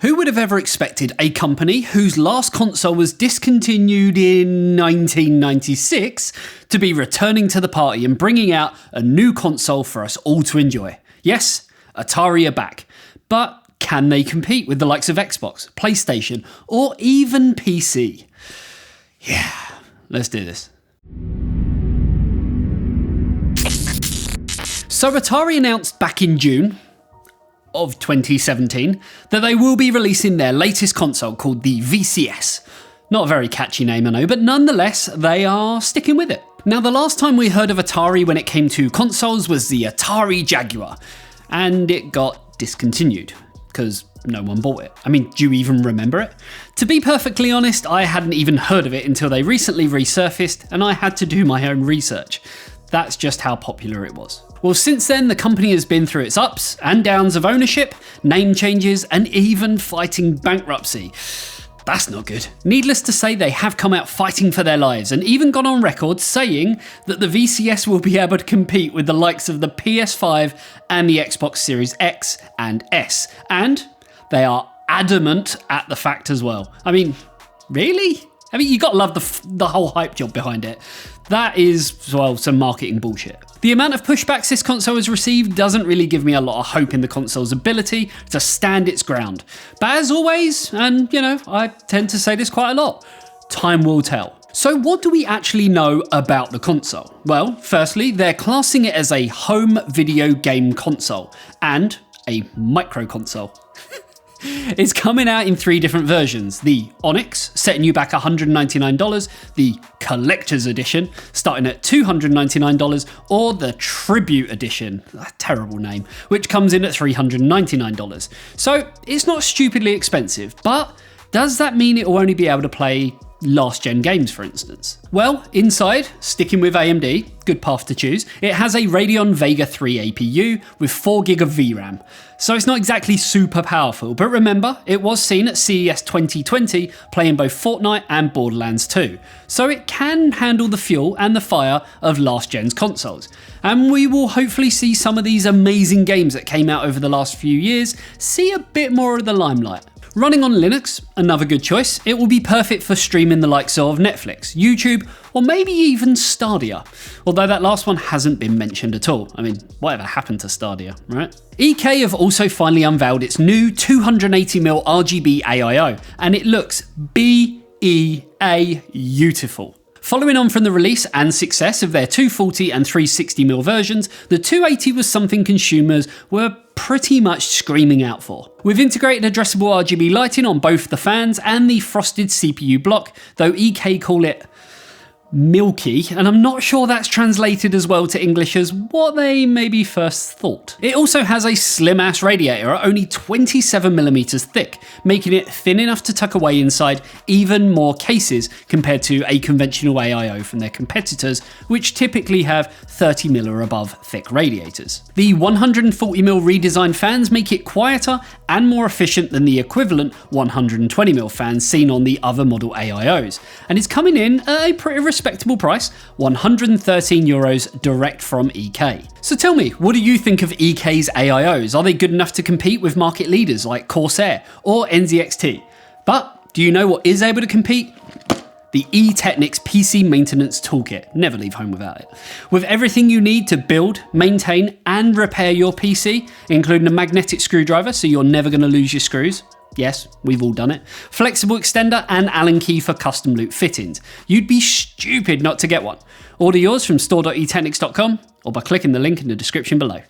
Who would have ever expected a company whose last console was discontinued in 1996 to be returning to the party and bringing out a new console for us all to enjoy? Yes, Atari are back. But can they compete with the likes of Xbox, PlayStation, or even PC? Yeah, let's do this. So Atari announced back in June of 2017 that they will be releasing their latest console called the VCS. Not a very catchy name, I know, but nonetheless, they are sticking with it. Now, the last time we heard of Atari when it came to consoles was the Atari Jaguar, and it got discontinued because no one bought it. I mean, do you even remember it? To be perfectly honest, I hadn't even heard of it until they recently resurfaced, and I had to do my own research. That's just how popular it was. Well, since then, the company has been through its ups and downs of ownership, name changes, and even fighting bankruptcy. That's not good. Needless to say, they have come out fighting for their lives and even gone on record saying that the VCS will be able to compete with the likes of the PS5 and the Xbox Series X and S. And they are adamant at the fact as well. I mean, really? I mean, you got to love the whole hype job behind it. That is, well, some marketing bullshit. The amount of pushbacks this console has received doesn't really give me a lot of hope in the console's ability to stand its ground. But as always, and you know, I tend to say this quite a lot, time will tell. So what do we actually know about the console? Well, firstly, they're classing it as a home video game console and a micro console. It's coming out in 3 different versions. The Onyx, setting you back $199, the Collector's Edition, starting at $299, or the Tribute Edition, a terrible name, which comes in at $399. So it's not stupidly expensive, but does that mean it will only be able to play last-gen games, for instance? Well, inside, sticking with AMD, good path to choose, it has a Radeon Vega 3 APU with 4GB of VRAM. So it's not exactly super powerful, but remember, it was seen at CES 2020 playing both Fortnite and Borderlands 2. So it can handle the fuel and the fire of last-gen's consoles. And we will hopefully see some of these amazing games that came out over the last few years see a bit more of the limelight. Running on Linux, another good choice. It will be perfect for streaming the likes of Netflix, YouTube, or maybe even Stadia. Although that last one hasn't been mentioned at all. I mean, whatever happened to Stadia, right? EK have also finally unveiled its new 280mm RGB AIO, and it looks beautiful. Following on from the release and success of their 240 and 360mm versions, the 280 was something consumers were pretty much screaming out for. With integrated addressable RGB lighting on both the fans and the frosted CPU block, though EK call it milky, and I'm not sure that's translated as well to English as what they maybe first thought. It also has a slim ass radiator at only 27mm thick, making it thin enough to tuck away inside even more cases compared to a conventional AIO from their competitors, which typically have 30mm or above thick radiators. The 140mm redesigned fans make it quieter and more efficient than the equivalent 120mm fans seen on the other model AIOs, and it's coming in at a pretty respectable price, €113 direct from EK. So tell me, what do you think of EK's AIOs? Are they good enough to compete with market leaders like Corsair or NZXT? But do you know what is able to compete? The eTeknix PC Maintenance Toolkit. Never leave home without it. With everything you need to build, maintain, and repair your PC, including a magnetic screwdriver so you're never going to lose your screws. Yes, we've all done it. Flexible extender and Allen key for custom loop fittings. You'd be stupid not to get one. Order yours from store.eteknix.com or by clicking the link in the description below.